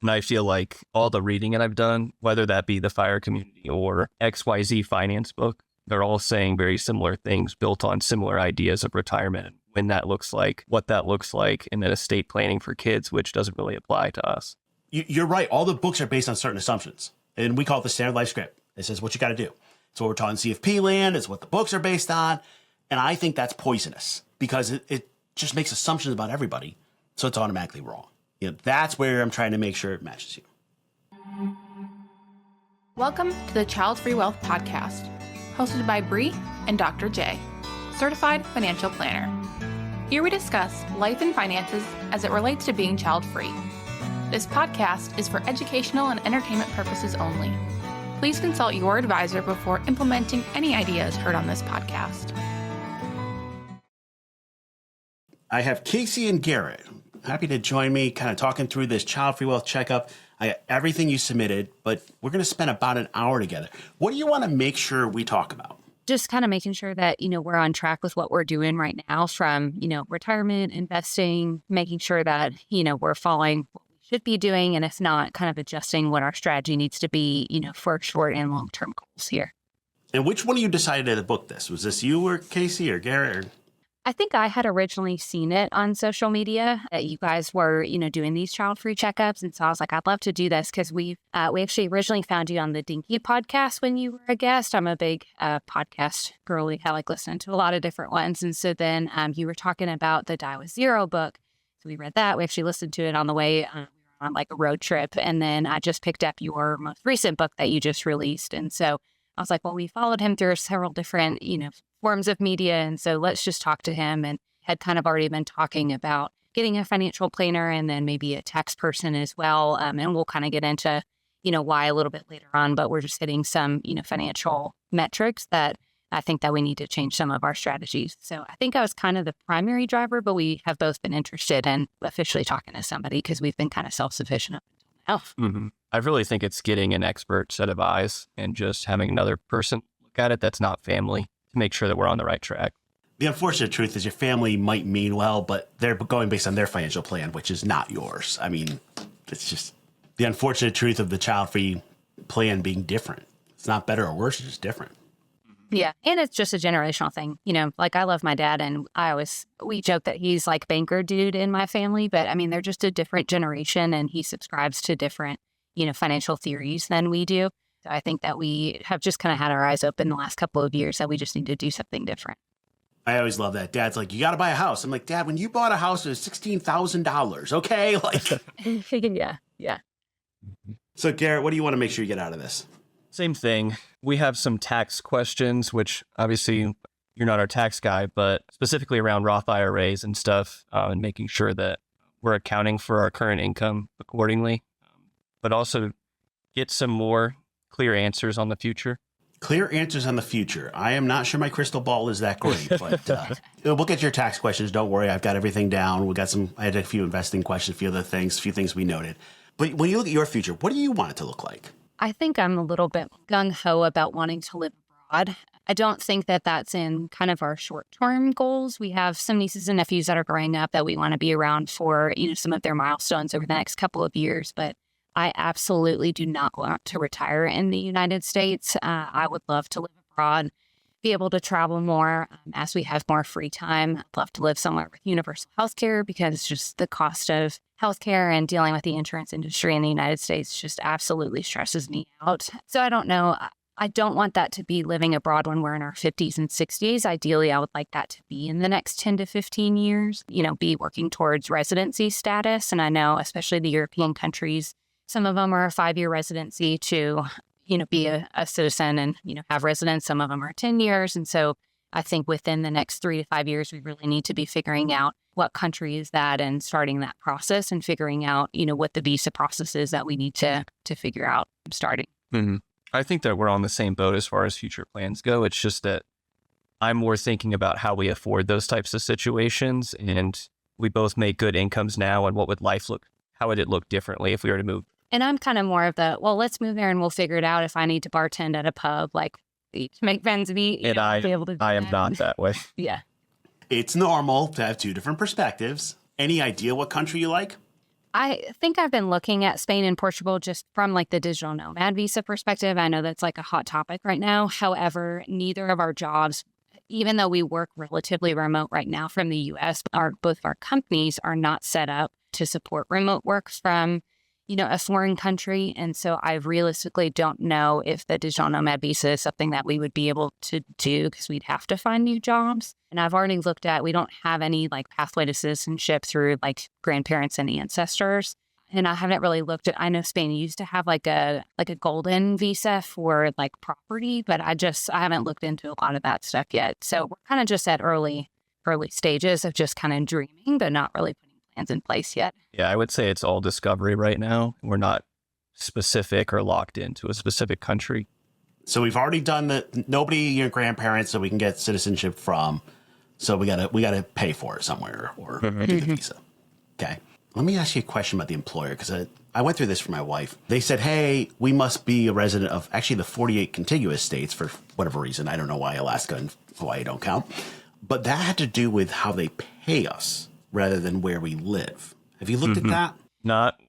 And I feel like all the reading that I've done, whether that be the FIRE community or XYZ finance book, they're all saying very similar things built on similar ideas of retirement and when that looks like, what that looks like, and then estate planning for kids, which doesn't really apply to us. You're right. All the books are based on certain assumptions. And we call it the standard life script. It says what you got to do. It's what we're taught in CFP land. It's what the books are based on. And I think that's poisonous because it just makes assumptions about everybody. So it's automatically wrong. That's where I'm trying to make sure it matches you. Welcome to the Childfree Wealth Podcast, hosted by Bree and Dr. J, certified financial planner. Here we discuss life and finances as it relates to being child-free. This podcast is for educational and entertainment purposes only. Please consult your advisor before implementing any ideas heard on this podcast. I have Casey and Garrett. Happy to join me, kind of talking through this Childfree Wealth Checkup. I got everything you submitted, but we're going to spend about an hour together. What do you want to make sure we talk about? Just kind of making sure that, we're on track with what we're doing right now from, retirement, investing, making sure that, we're following what we should be doing. And if not, kind of adjusting what our strategy needs to be, for short and long-term goals here. And which one of you decided to book this? Was this you or Casey or Garrett? I think I had originally seen it on social media that you guys were, doing these child-free checkups. And so I was like, I'd love to do this because we actually originally found you on the Dinky podcast when you were a guest. I'm a big podcast girly. I like listening to a lot of different ones. And so then you were talking about the Die with Zero book. So we read that. We actually listened to it on the way. We were on like a road trip. And then I just picked up your most recent book that you just released. And so I was like, well, we followed him through several different, forms of media. And so let's just talk to him, and had kind of already been talking about getting a financial planner and then maybe a tax person as well. And we'll kind of get into, why a little bit later on, but we're just hitting some, financial metrics that I think that we need to change some of our strategies. So I think I was kind of the primary driver, but we have both been interested in officially talking to somebody because we've been kind of self-sufficient up until now. Mm-hmm. I really think it's getting an expert set of eyes and just having another person look at it that's not family, to make sure that we're on the right track. The unfortunate truth is your family might mean well, but they're going based on their financial plan, which is not yours. I mean, it's just the unfortunate truth of the child-free plan being different. It's not better or worse, it's just different. Yeah. And it's just a generational thing. Like I love my dad, and we joke that he's like banker dude in my family, but I mean, they're just a different generation, and he subscribes to different, financial theories than we do. So I think that we have just kind of had our eyes open the last couple of years that we just need to do something different. I always love that. Dad's like, you got to buy a house. I'm like, Dad, when you bought a house, it was $16,000. Okay. Like, Yeah. So Garrett, what do you want to make sure you get out of this? Same thing. We have some tax questions, which obviously you're not our tax guy, but specifically around Roth IRAs and stuff, and making sure that we're accounting for our current income accordingly, but also get some more clear answers on the future. Clear answers on the future. I am not sure my crystal ball is that great, but we'll get your tax questions. Don't worry. I've got everything down. I had a few investing questions, a few other things, a few things we noted. But when you look at your future, what do you want it to look like? I think I'm a little bit gung-ho about wanting to live abroad. I don't think that that's in kind of our short-term goals. We have some nieces and nephews that are growing up that we want to be around for, some of their milestones over the next couple of years. But I absolutely do not want to retire in the United States. I would love to live abroad, be able to travel more as we have more free time. I'd love to live somewhere with universal healthcare because just the cost of healthcare and dealing with the insurance industry in the United States just absolutely stresses me out. So I don't know. I don't want that to be living abroad when we're in our 50s and 60s. Ideally, I would like that to be in the next 10 to 15 years, be working towards residency status. And I know, especially the European countries, some of them are a 5-year residency to, be a citizen and, have residence. Some of them are 10 years. And so I think within the next 3 to 5 years, we really need to be figuring out what country is that and starting that process and figuring out, what the visa process is that we need to figure out starting. Mm-hmm. I think that we're on the same boat as far as future plans go. It's just that I'm more thinking about how we afford those types of situations. And we both make good incomes now. And how would it look differently if we were to move? And I'm kind of more of let's move there and we'll figure it out. If I need to bartend at a pub, like to make friends meet, and I am not that way. Yeah. It's normal to have two different perspectives. Any idea what country you like? I think I've been looking at Spain and Portugal just from like the digital nomad visa perspective. I know that's like a hot topic right now. However, neither of our jobs, even though we work relatively remote right now from the US, both of our companies are not set up to support remote work from, a foreign country. And so I realistically don't know if the digital nomad visa is something that we would be able to do because we'd have to find new jobs. And I've already looked at, we don't have any like pathway to citizenship through like grandparents and ancestors. And I haven't really looked at, I know Spain used to have like a golden visa for like property, but I haven't looked into a lot of that stuff yet. So we're kind of just at early stages of just kind of dreaming, but not really putting plans in place yet. Yeah, I would say it's all discovery right now. We're not specific or locked into a specific country. So we've already done nobody your grandparents that we can get citizenship from. So we gotta pay for it somewhere or do the visa. Okay. Let me ask you a question about the employer, because I went through this for my wife. They said, hey, we must be a resident of actually the 48 contiguous states for whatever reason. I don't know why Alaska and Hawaii don't count. But that had to do with how they pay us rather than where we live. Have you looked at that? Not.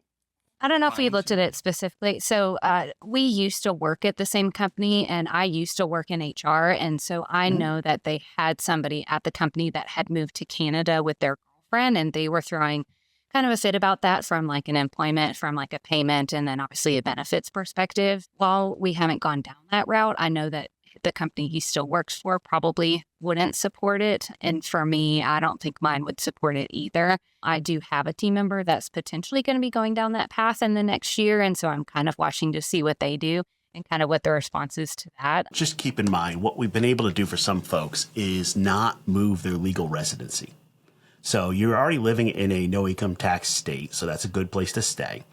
I don't know if we looked at it specifically. So we used to work at the same company, and I used to work in HR. And so I know that they had somebody at the company that had moved to Canada with their girlfriend, and they were throwing kind of a fit about that from like an employment, from like a payment, and then obviously a benefits perspective. While we haven't gone down that route, I know that the company he still works for probably wouldn't support it. And for me, I don't think mine would support it either. I do have a team member that's potentially going to be going down that path in the next year. And so I'm kind of watching to see what they do and kind of what their response is to that. Just keep in mind, what we've been able to do for some folks is not move their legal residency. So you're already living in a no income tax state. So that's a good place to stay.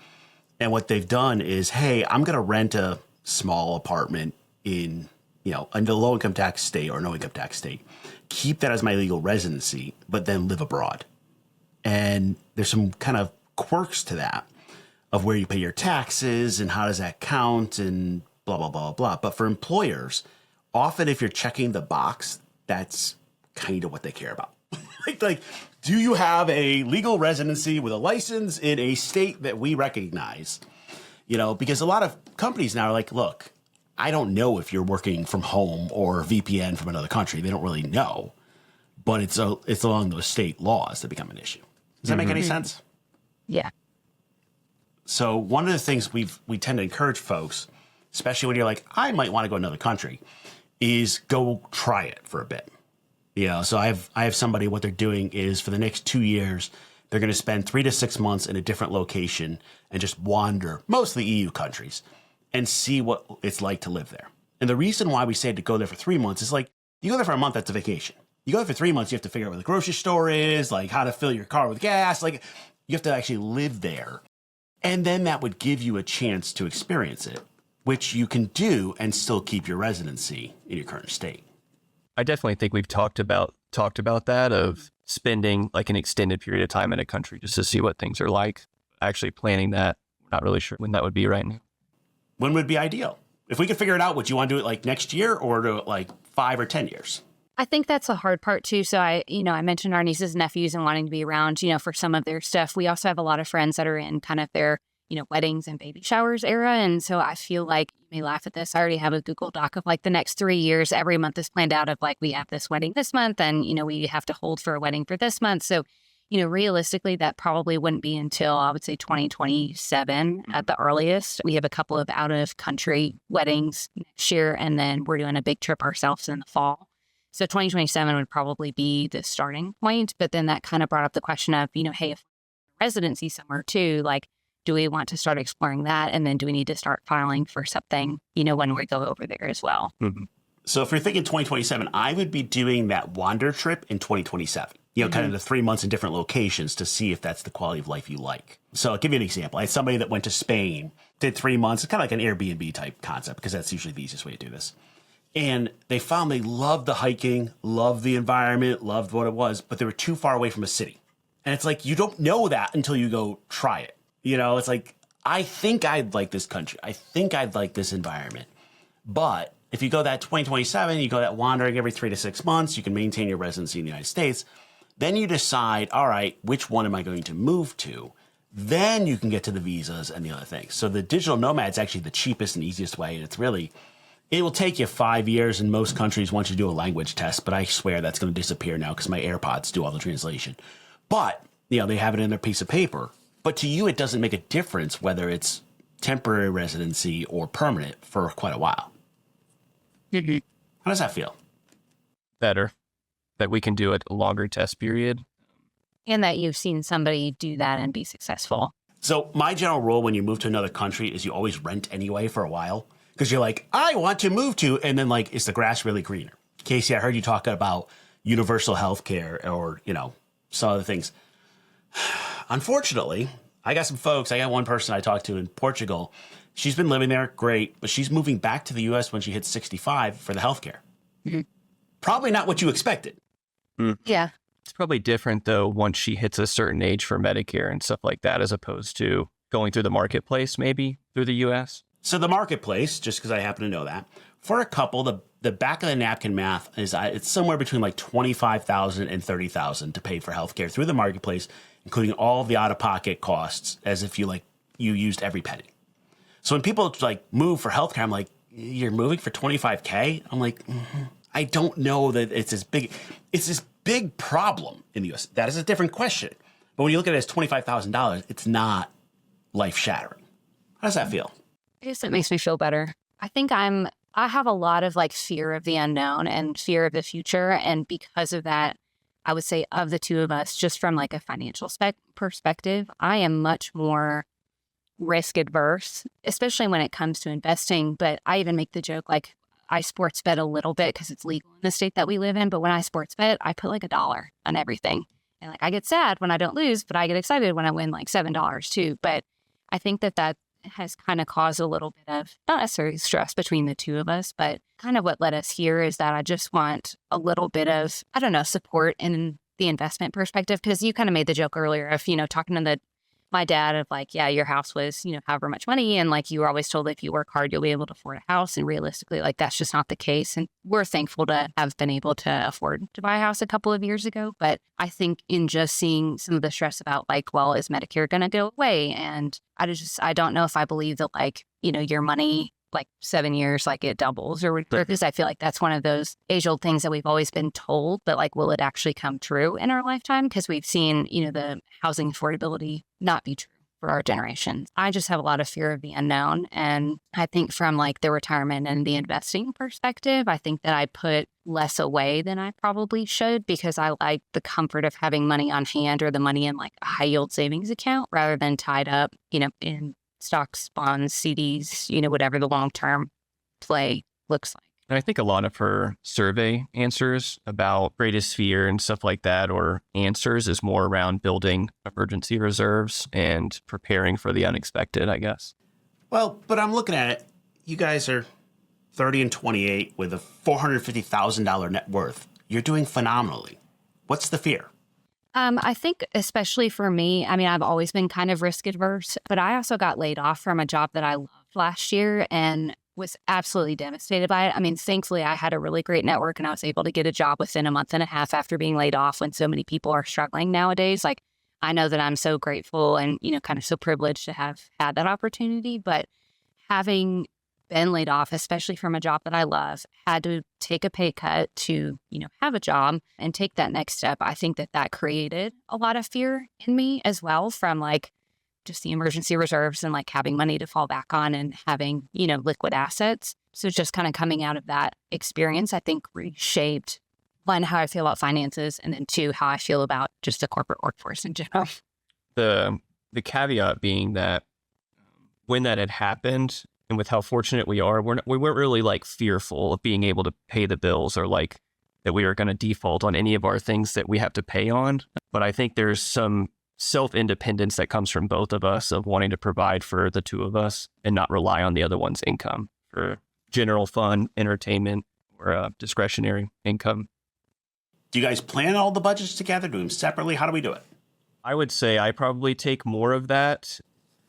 And what they've done is, hey, I'm going to rent a small apartment in a low income tax state or no income tax state, keep that as my legal residency, but then live abroad. And there's some kind of quirks to that of where you pay your taxes and how does that count and blah, blah, blah, blah. But for employers, often if you're checking the box, that's kind of what they care about. like, do you have a legal residency with a license in a state that we recognize? Because a lot of companies now are like, look, I don't know if you're working from home or VPN from another country. They don't really know, but it's along those state laws that become an issue. Does that make any sense? Yeah. So one of the things we tend to encourage folks, especially when you're like, I might want to go to another country, is go try it for a bit. So I have somebody, what they're doing is for the next 2 years, they're going to spend 3 to 6 months in a different location and just wander, mostly EU countries, and see what it's like to live there. And the reason why we say to go there for 3 months is like, you go there for a month, that's a vacation. You go there for 3 months, you have to figure out where the grocery store is, like how to fill your car with gas. Like you have to actually live there. And then that would give you a chance to experience it, which you can do and still keep your residency in your current state. I definitely think we've talked about that of spending like an extended period of time in a country just to see what things are like. Actually planning that, we're not really sure when that would be right now. When would be ideal? If we could figure it out, would you want to do it like next year or do it like 5 or 10 years? I think that's a hard part too. So I mentioned our nieces and nephews and wanting to be around, for some of their stuff. We also have a lot of friends that are in kind of their, weddings and baby showers era. And so I feel like, you may laugh at this, I already have a Google Doc of like the next 3 years. Every month is planned out of like, we have this wedding this month and, we have to hold for a wedding for this month. So, realistically, that probably wouldn't be until I would say 2027 at the earliest. We have a couple of out of country weddings next year, and then we're doing a big trip ourselves in the fall. So 2027 would probably be the starting point. But then that kind of brought up the question of, hey, if residency somewhere too, like, do we want to start exploring that? And then do we need to start filing for something, when we go over there as well? Mm-hmm. So if you're thinking 2027, I would be doing that wander trip in 2027. Kind of the 3 months in different locations to see if that's the quality of life you like. So I'll give you an example. I had somebody that went to Spain, did 3 months. It's kind of like an Airbnb type concept because that's usually the easiest way to do this. And they found they loved the hiking, loved the environment, loved what it was, but they were too far away from a city. And it's like, you don't know that until you go try it. It's like, I think I'd like this country. I think I'd like this environment. But if you go that 2027, you go that wandering every 3 to 6 months, you can maintain your residency in the United States. Then you decide, all right, which one am I going to move to? Then you can get to the visas and the other things. So the digital nomad is actually the cheapest and easiest way. And it will take you 5 years in most countries once you do a language test. But I swear that's going to disappear now because my AirPods do all the translation. But, they have it in their piece of paper. But to you, it doesn't make a difference whether it's temporary residency or permanent for quite a while. Mm-hmm. How does that feel? Better that we can do a longer test period. And that you've seen somebody do that and be successful. So my general rule when you move to another country is you always rent anyway for a while because you're like, I want to move to, and then like, is the grass really greener? Casey, I heard you talk about universal health care or, some other things. Unfortunately, I got one person I talked to in Portugal. She's been living there, great, but she's moving back to the U.S. when she hits 65 for the healthcare. Mm-hmm. Probably not what you expected. Yeah. It's probably different, though, once she hits a certain age for Medicare and stuff like that, as opposed to going through the marketplace, maybe through the U.S. So the marketplace, just because I happen to know that, for a couple, the back of the napkin math is it's somewhere between like $25,000 and $30,000 to pay for healthcare through the marketplace, including all of the out-of-pocket costs, as if you used every penny. So when people move for healthcare, I'm like, you're moving for $25K? I'm like, I don't know that it's this big problem in the U.S. That is a different question. But when you look at it as $25,000, it's not life-shattering. How does that feel? I guess it makes me feel better. I think I have a lot of fear of the unknown and fear of the future. And because of that, I would say of the two of us, just from a financial perspective, I am much more risk adverse, especially when it comes to investing. But I even make the joke, I sports bet a little bit because it's legal in the state that we live in. But when I sports bet, I put $1 on everything. And I get sad when I don't lose, but I get excited when I win $7 too. But I think that has kind of caused a little bit of, not necessarily stress between the two of us, but kind of what led us here is that I just want a little bit of, support in the investment perspective. Because you kind of made the joke earlier of, talking to my dad of yeah, your house was, however much money. And you were always told if you work hard, you'll be able to afford a house. And realistically, that's just not the case. And we're thankful to have been able to afford to buy a house a couple of years ago. But I think in just seeing some of the stress about well, is Medicare going to go away? And I don't know if I believe that your money, 7 years, it doubles or whatever, because I feel that's one of those age-old things that we've always been told, but will it actually come true in our lifetime? Because we've seen, the housing affordability not be true for our generation. I just have a lot of fear of the unknown. And I think from the retirement and the investing perspective, I think that I put less away than I probably should because I like the comfort of having money on hand or the money in a high yield savings account rather than tied up, in stocks, bonds, CDs, whatever the long-term play looks like. And I think a lot of her survey answers about greatest fear and stuff like that, or answers, is more around building emergency reserves and preparing for the unexpected, I guess. Well, but I'm looking at it. You guys are 30 and 28 with a $450,000 net worth. You're doing phenomenally. What's the fear? I think especially for me, I've always been kind of risk adverse, but I also got laid off from a job that I loved last year and was absolutely devastated by it. Thankfully, I had a really great network and I was able to get a job within a month and a half after being laid off when so many people are struggling nowadays. I know that I'm so grateful and, kind of so privileged to have had that opportunity, but having been laid off, especially from a job that I love, had to take a pay cut to, have a job and take that next step. I think that created a lot of fear in me as well from just the emergency reserves and having money to fall back on and having, liquid assets. So just kind of coming out of that experience, I think reshaped one, how I feel about finances, and then two, how I feel about just the corporate workforce in general. The caveat being that when that had happened, and with how fortunate we are, we weren't really fearful of being able to pay the bills or that we are going to default on any of our things that we have to pay on. But I think there's some self-independence that comes from both of us of wanting to provide for the two of us and not rely on the other one's income for general fun, entertainment, or discretionary income. Do you guys plan all the budgets together? Do them separately? How do we do it? I would say I probably take more of that.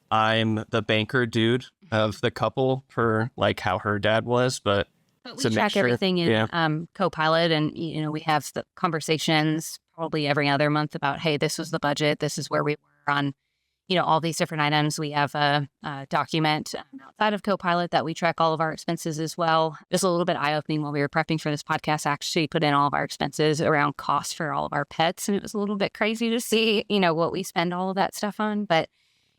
I'm the banker dude of the couple for how her dad was, but we track everything in Copilot, and we have the conversations probably every other month about, hey, this was the budget, this is where we were on, all these different items. We have a document outside of Copilot that we track all of our expenses as well. Just a little bit eye-opening while we were prepping for this podcast, actually put in all of our expenses around costs for all of our pets. And it was a little bit crazy to see, what we spend all of that stuff on. But,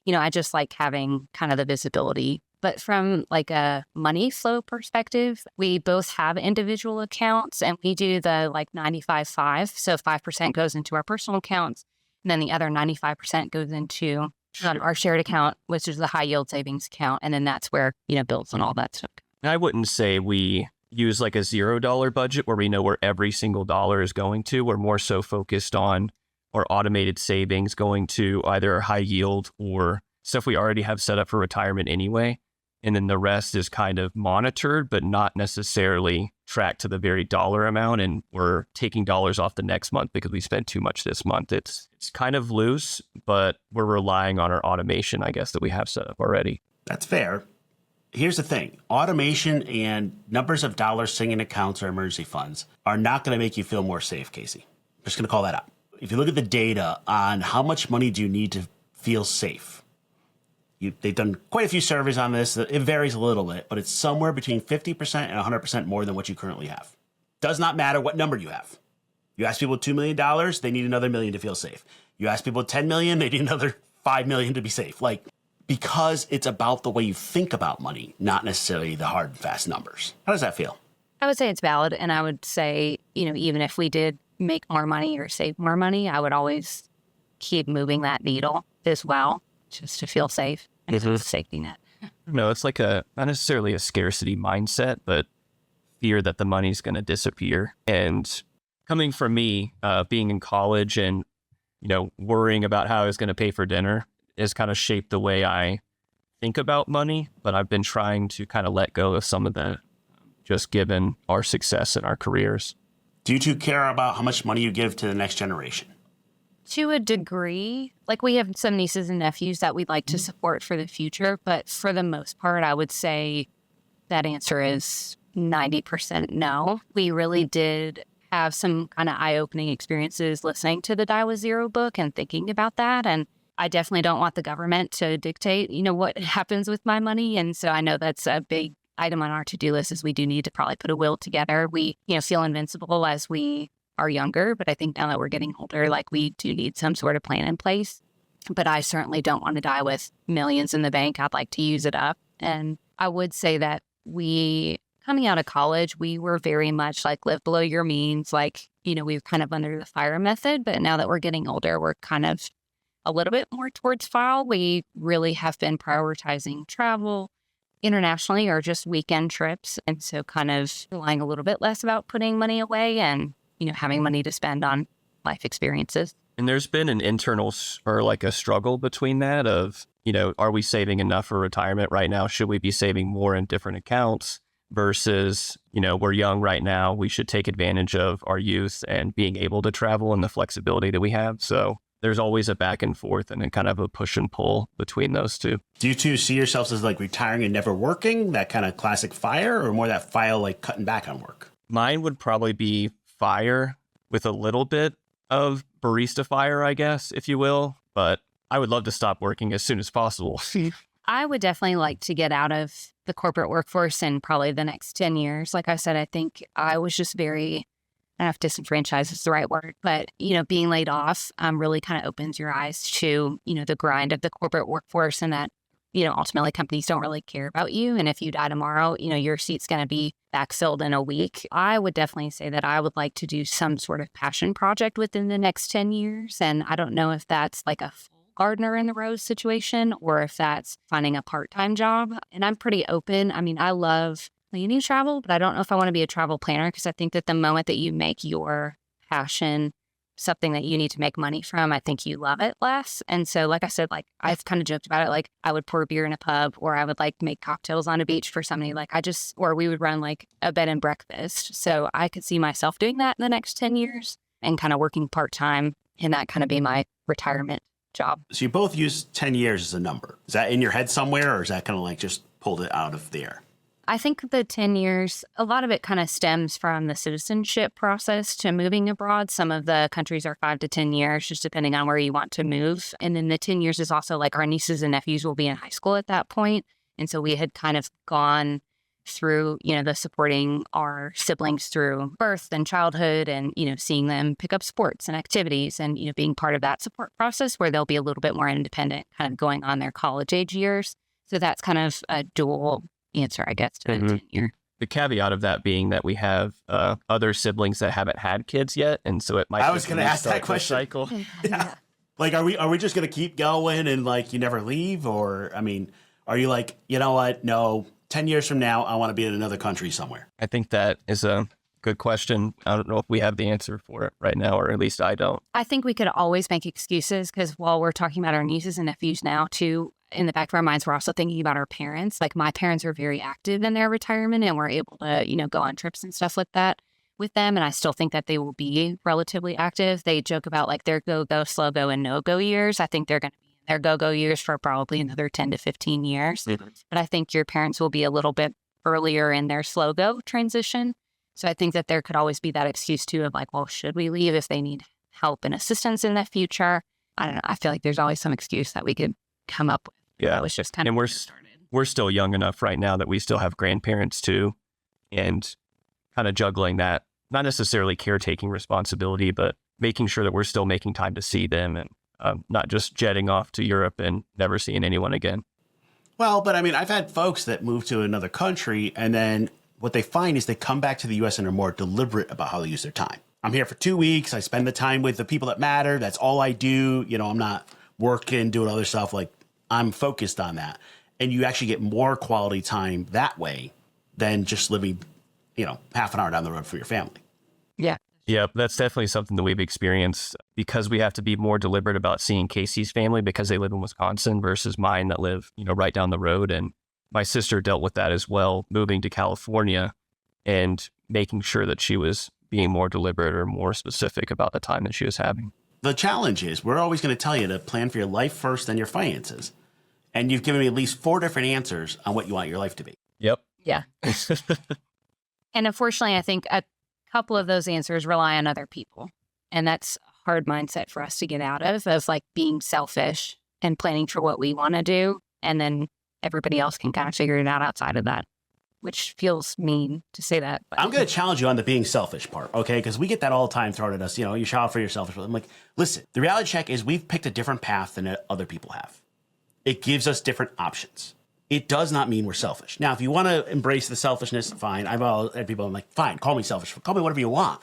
I just like having kind of the visibility. But from like a money flow perspective, we both have individual accounts and we do the like 95-5. So 5% goes into our personal accounts. And then the other 95% goes into our shared account, which is the high yield savings account. And then that's where, bills and all that stuff. I wouldn't say we use like a $0 budget where we know where every single dollar is going to. We're more so focused on our automated savings going to either high yield or stuff we already have set up for retirement anyway. And then the rest is kind of monitored, but not necessarily tracked to the very dollar amount. And we're taking dollars off the next month because we spent too much this month. It's kind of loose, but we're relying on our automation, I guess, that we have set up already. That's fair. Here's the thing. Automation and numbers of dollars sitting in accounts or emergency funds are not going to make you feel more safe, Casey. I'm just going to call that out. If you look at the data on how much money do you need to feel safe, they've done quite a few surveys on this. It varies a little bit, but it's somewhere between 50% and 100% more than what you currently have. Does not matter what number you have. You ask people $2 million, they need another $1 million to feel safe. You ask people $10 million, they need another $5 million to be safe. Because it's about the way you think about money, not necessarily the hard and fast numbers. How does that feel? I would say it's valid. And I would say, even if we did make more money or save more money, I would always keep moving that needle as well, just to feel safe. And it's a safety net. No, it's like not necessarily a scarcity mindset, but fear that the money's going to disappear. And coming from me, being in college and, worrying about how I was going to pay for dinner has kind of shaped the way I think about money. But I've been trying to kind of let go of some of that, just given our success in our careers. Do you two care about how much money you give to the next generation? To a degree, we have some nieces and nephews that we'd like to support for the future. But for the most part, I would say that answer is 90% no. We really did have some kind of eye-opening experiences listening to the Die with Zero book and thinking about that. And I definitely don't want the government to dictate, what happens with my money. And so I know that's a big item on our to-do list is we do need to probably put a will together. We, feel invincible as we are younger, but I think now that we're getting older, we do need some sort of plan in place. But I certainly don't want to die with millions in the bank. I'd like to use it up. And I would say that coming out of college, we were very much live below your means. We were kind of under the FIRE method, but now that we're getting older, we're kind of a little bit more towards FILE. We really have been prioritizing travel internationally or just weekend trips. And so kind of relying a little bit less about putting money away and having money to spend on life experiences. And there's been an internal or a struggle between that of, are we saving enough for retirement right now? Should we be saving more in different accounts versus, we're young right now. We should take advantage of our youth and being able to travel and the flexibility that we have. So there's always a back and forth and a kind of a push and pull between those two. Do you two see yourselves as retiring and never working, that kind of classic FIRE, or more that FILE, cutting back on work? Mine would probably be FIRE with a little bit of barista FIRE, I guess, if you will. But I would love to stop working as soon as possible. I would definitely like to get out of the corporate workforce in probably the next 10 years. Like I said, I think I was just I don't know if disenfranchised is the right word, but, being laid off really kind of opens your eyes to, the grind of the corporate workforce and that, ultimately companies don't really care about you. And if you die tomorrow, your seat's going to be backfilled in a week. I would definitely say that I would like to do some sort of passion project within the next 10 years. And I don't know if that's a full gardener in the rose situation or if that's finding a part-time job. And I'm pretty open. I mean, I love planning travel, but I don't know if I want to be a travel planner because I think that the moment that you make your passion something that you need to make money from, I think you love it less. And so, like I said, I've kind of joked about it. I would pour beer in a pub or I would make cocktails on a beach for somebody. Or we would run a bed and breakfast. So I could see myself doing that in the next 10 years and kind of working part-time and that kind of be my retirement job. So you both use 10 years as a number. Is that in your head somewhere or is that kind of just pulled it out of the air? I think the 10 years, a lot of it kind of stems from the citizenship process to moving abroad. Some of the countries are 5 to 10 years, just depending on where you want to move. And then the 10 years is also like our nieces and nephews will be in high school at that point. And so we had kind of gone through, the supporting our siblings through birth and childhood and, seeing them pick up sports and activities and, being part of that support process where they'll be a little bit more independent, kind of going on their college age years. So that's kind of a dual answer, I guess, to the 10 year. The caveat of that being that we have other siblings that haven't had kids yet. And so it might I was going to ask that question. Cycle. Yeah. Like, are we just going to keep going and like you never leave? Or, I mean, are you like, you know what? No, 10 years from now, I want to be in another country somewhere. I think that is a good question. I don't know if we have the answer for it right now, or at least I don't. I think we could always make excuses because while we're talking about our nieces and nephews now, too, in the back of our minds, we're also thinking about our parents. Like my parents are very active in their retirement and we're able to, go on trips and stuff like that with them. And I still think that they will be relatively active. They joke about like their go-go, slow-go, and no-go years. I think they're going to be in their go-go years for probably another 10 to 15 years. Mm-hmm. But I think your parents will be a little bit earlier in their slow-go transition. So I think that there could always be that excuse too of like, well, should we leave if they need help and assistance in the future? I don't know. I feel like there's always some excuse that we could come up with. Yeah. It was just kind of we're still young enough right now that we still have grandparents too, and kind of juggling that, not necessarily caretaking responsibility, but making sure that we're still making time to see them and not just jetting off to Europe and never seeing anyone again. Well, but I mean, I've had folks that move to another country and then what they find is they come back to the U.S. and are more deliberate about how they use their time. I'm here for 2 weeks. I spend the time with the people that matter. That's all I do. I'm not working, doing other stuff. Like I'm focused on that. And you actually get more quality time that way than just living, half an hour down the road for your family. Yeah. Yeah, that's definitely something that we've experienced because we have to be more deliberate about seeing Casey's family because they live in Wisconsin versus mine that live, right down the road. And my sister dealt with that as well, moving to California and making sure that she was being more deliberate or more specific about the time that she was having. The challenge is we're always going to tell you to plan for your life first, then your finances. And you've given me at least 4 different answers on what you want your life to be. Yep. Yeah. And unfortunately, I think a couple of those answers rely on other people. And that's a hard mindset for us to get out of like being selfish and planning for what we want to do. And then everybody else can kind of figure it out outside of that, which feels mean to say that. But. I'm going to challenge you on the being selfish part, okay? Because we get that all the time thrown at us. You shout for your selfish. I'm like, listen, the reality check is we've picked a different path than other people have. It gives us different options. It does not mean we're selfish. Now, if you want to embrace the selfishness, fine. I've had people, I'm like, fine, call me selfish. Call me whatever you want.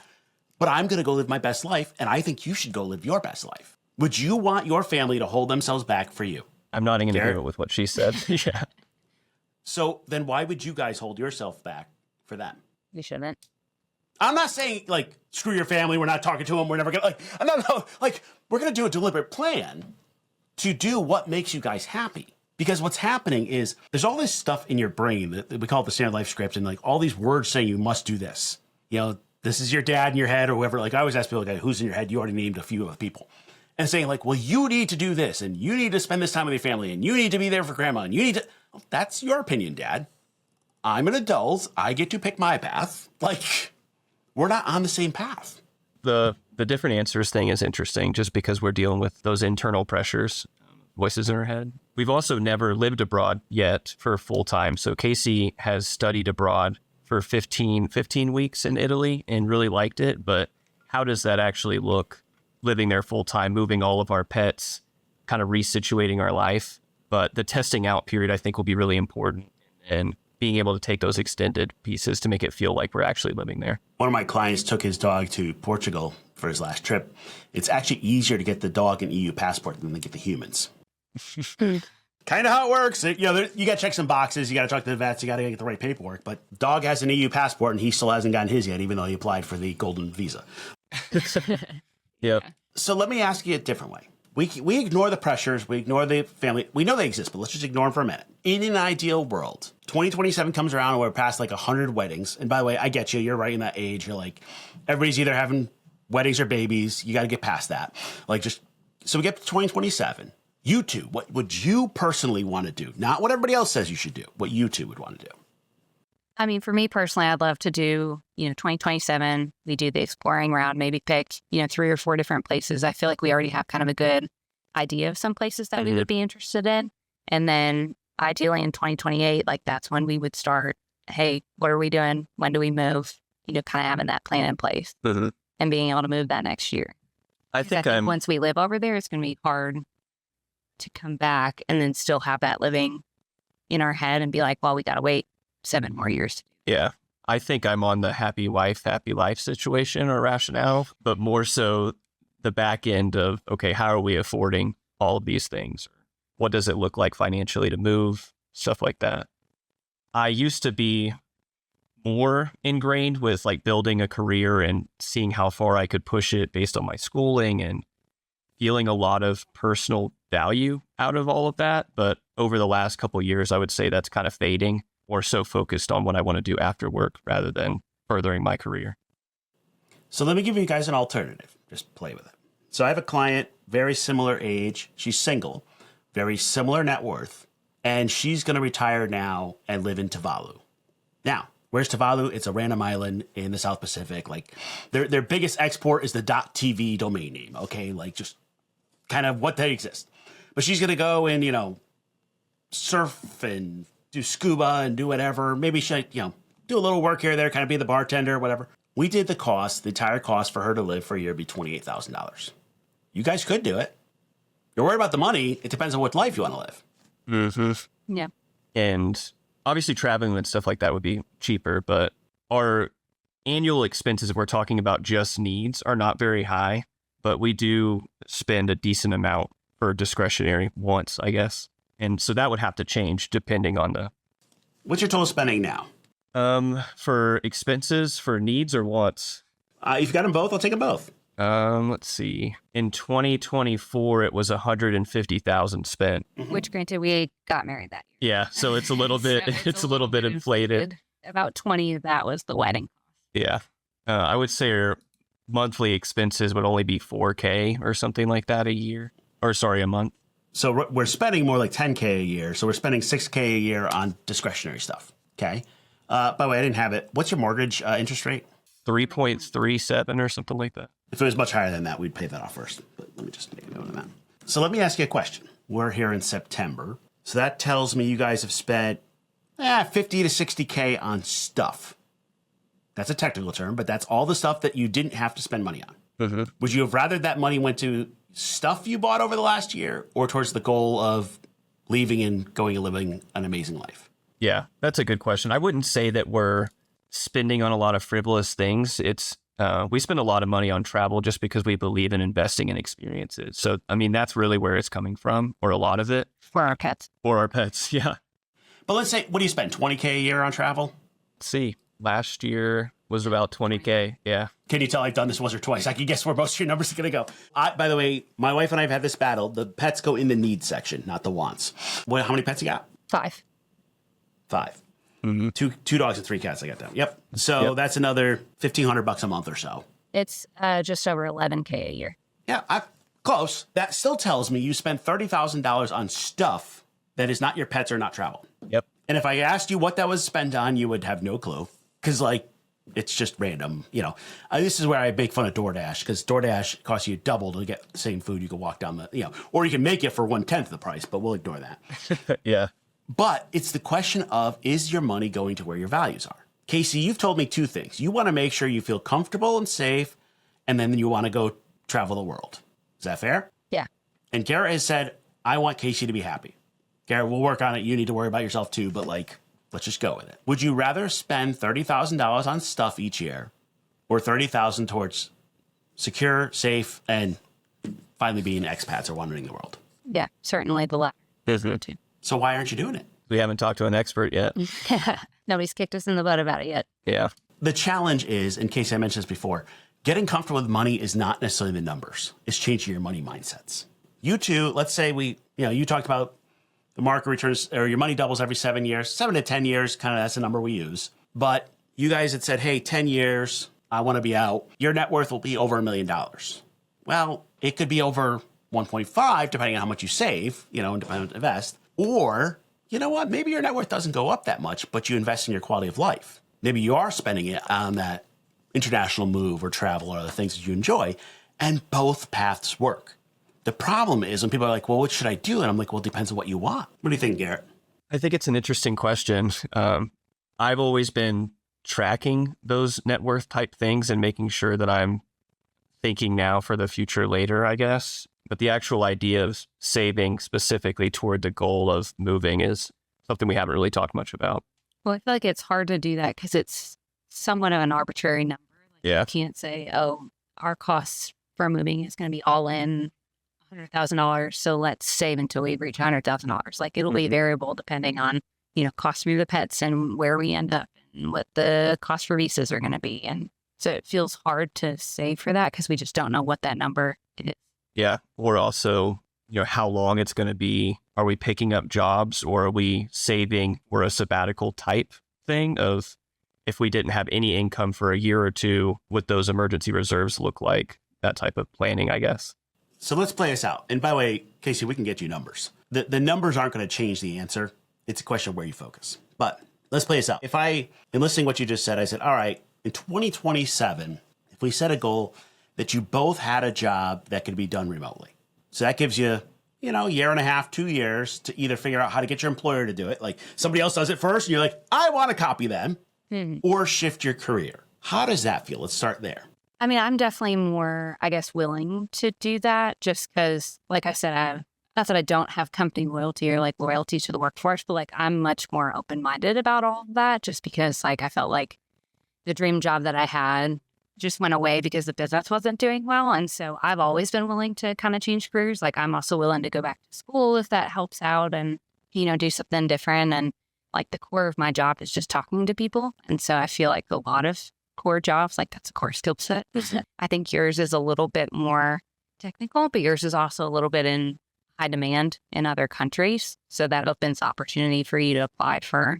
But I'm going to go live my best life, and I think you should go live your best life. Would you want your family to hold themselves back for you? I'm nodding in Garrett? agreement with what she said. Yeah. So then why would you guys hold yourself back for them? You shouldn't. I'm not saying, like, screw your family. We're not talking to them. We're never going to, no. Like, we're going to do a deliberate plan to do what makes you guys happy. Because what's happening is there's all this stuff in your brain that we call it the standard life script and like all these words saying you must do this. This is your dad in your head or whoever. Like I always ask people, like, who's in your head? You already named a few of the people. And saying like, well, you need to do this and you need to spend this time with your family and you need to be there for grandma and you need to, well, that's your opinion, Dad. I'm an adult. I get to pick my path. Like we're not on the same path. The different answers thing is interesting just because we're dealing with those internal pressures. Voices in her head. We've also never lived abroad yet for full time. So Casey has studied abroad for 15 weeks in Italy and really liked it. But how does that actually look living there full time, moving all of our pets, kind of resituating our life? But the testing out period, I think, will be really important and being able to take those extended pieces to make it feel like we're actually living there. One of my clients took his dog to Portugal for his last trip. It's actually easier to get the dog an EU passport than to get the humans. Kind of how it works. You got to check some boxes. You got to talk to the vets. You got to get the right paperwork. But dog has an EU passport and he still hasn't gotten his yet, even though he applied for the golden visa. Yep. So let me ask you a different way. We ignore the pressures. We ignore the family. We know they exist, but let's just ignore them for a minute. In an ideal world, 2027 comes around and we're past like 100 weddings. And by the way, I get you. You're right in that age. You're like, everybody's either having weddings or babies. You got to get past that. So we get to 2027. You two, what would you personally want to do? Not what everybody else says you should do, what you two would want to do. I mean, for me personally, I'd love to do, 2027, we do the exploring round, maybe pick, 3 or 4 different places. I feel like we already have kind of a good idea of some places that we would be interested in. And then ideally in 2028, like that's when we would start, hey, what are we doing? When do we move? Kind of having that plan in place and being able to move that next year. I think once we live over there, it's going to be hard to come back and then still have that living in our head and be like, well, we got to wait 7 more years. Yeah. I think I'm on the happy wife, happy life situation or rationale, but more so the back end of, okay, how are we affording all of these things? What does it look like financially to move? Stuff like that. I used to be more ingrained with like building a career and seeing how far I could push it based on my schooling and feeling a lot of personal value out of all of that. But over the last couple of years, I would say that's kind of fading, or so focused on what I want to do after work rather than furthering my career. So let me give you guys an alternative. Just play with it. So I have a client, very similar age. She's single, very similar net worth, and she's going to retire now and live in Tuvalu. Now, where's Tuvalu? It's a random island in the South Pacific. Like their biggest export is the .tv domain name. Okay, like just kind of what they exist. But she's going to go and, surf and do scuba and do whatever. Maybe she, do a little work here or there, kind of be the bartender, whatever. We did the entire cost for her to live for a year would be $28,000. You guys could do it. You're worried about the money. It depends on what life you want to live. Mm-hmm. Yeah. And obviously traveling and stuff like that would be cheaper, but our annual expenses, if we're talking about just needs, are not very high, but we do spend a decent amount for discretionary wants, I guess. And so that would have to change depending on the... What's your total spending now? For expenses, for needs or wants? If you've got them both, I'll take them both. Let's see. In 2024, it was $150,000 spent. Which, granted, we got married that year. Yeah, so it's a little bit. So it's a little bit inflated. About 20 of that was the wedding. Yeah, I would say our monthly expenses would only be $4,000 or something like that a month. So we're spending more like $10,000 a year. So we're spending $6,000 a year on discretionary stuff. Okay. By the way, I didn't have it. What's your mortgage interest rate? 3.37 or something like that. If it was much higher than that, we'd pay that off first. But let me just make a note of that. So let me ask you a question. We're here in September. So that tells me you guys have spent 50 to 60K on stuff. That's a technical term, but that's all the stuff that you didn't have to spend money on. Mm-hmm. Would you have rather that money went to stuff you bought over the last year or towards the goal of leaving and going and living an amazing life? Yeah, that's a good question. I wouldn't say that we're spending on a lot of frivolous things. It's we spend a lot of money on travel just because we believe in investing in experiences. So, I mean, that's really where it's coming from, or a lot of it. For our pets. For our pets, yeah. But let's say, what do you spend, 20K a year on travel? Let's see. Last year was about 20K, yeah. Can you tell I've done this once or twice? I can guess where most of your numbers are going to go. By the way, my wife and I have had this battle. The pets go in the needs section, not the wants. How many pets you got? 5. 5. Mm-hmm. Two dogs and 3 cats I got down. Yep. So that's another $1,500 a month or so. It's just over $11K a year. Yeah, close. That still tells me you spend $30,000 on stuff that is not your pets or not travel. Yep. And if I asked you what that was spent on, you would have no clue. Because, it's just random. This is where I make fun of DoorDash, because DoorDash costs you double to get the same food. You can walk down or you can make it for 1/10 the price, but we'll ignore that. Yeah. But it's the question of, is your money going to where your values are? Casey, you've told me 2 things. You want to make sure you feel comfortable and safe, and then you want to go travel the world. Is that fair? Yeah. And Garrett has said, I want Casey to be happy. Garrett, we'll work on it. You need to worry about yourself too, but let's just go with it. Would you rather spend $30,000 on stuff each year, or $30,000 towards secure, safe, and finally being expats or wandering the world? Yeah, certainly the latter. Mm-hmm. So why aren't you doing it? We haven't talked to an expert yet. Nobody's kicked us in the butt about it yet. Yeah. The challenge is, in case I mentioned this before, getting comfortable with money is not necessarily the numbers. It's changing your money mindsets. You two, let's say you talked about the market returns, or your money doubles every 7 years, 7 to 10 years, kind of that's the number we use. But you guys had said, hey, 10 years, I want to be out. Your net worth will be over $1 million. Well, it could be over 1.5, depending on how much you save, and depending on invest. Or you know what? Maybe your net worth doesn't go up that much, but you invest in your quality of life. Maybe you are spending it on that international move or travel or other things that you enjoy, and both paths work. The problem is when people are like, well, what should I do? And I'm like, well, it depends on what you want. What do you think, Garrett? I think it's an interesting question. I've always been tracking those net worth type things and making sure that I'm thinking now for the future later, I guess. But the actual idea of saving specifically toward the goal of moving is something we haven't really talked much about. Well, I feel like it's hard to do that because it's somewhat of an arbitrary number. Yeah. You can't say, oh, our costs for moving is going to be all in $100,000. So let's save until we reach $100,000. Like it'll be variable depending on, cost to move the pets and where we end up and what the cost for visas are going to be. And so it feels hard to save for that because we just don't know what that number is. Yeah. Or also, how long it's going to be. Are we picking up jobs or are we saving for a sabbatical type thing of if we didn't have any income for a year or two, what those emergency reserves look like, that type of planning, I guess. So let's play this out. And by the way, Casey, we can get you numbers. The numbers aren't going to change the answer. It's a question of where you focus. But let's play this out. If in listening to what you just said, I said, all right, in 2027, if we set a goal that you both had a job that could be done remotely. So that gives you, a year and a half, 2 years to either figure out how to get your employer to do it. Like somebody else does it first and you're like, I want to copy them or shift your career. How does that feel? Let's start there. I mean, I'm definitely more, I guess, willing to do that just because, like I said, not that I don't have company loyalty or like loyalty to the workforce, but like I'm much more open-minded about all of that just because like I felt like the dream job that I had just went away because the business wasn't doing well. And so I've always been willing to kind of change careers. Like I'm also willing to go back to school if that helps out and, do something different. And like the core of my job is just talking to people. And so I feel like a lot of core jobs, like that's a core skill set. I think yours is a little bit more technical, but yours is also a little bit in high demand in other countries. So that opens opportunity for you to apply for,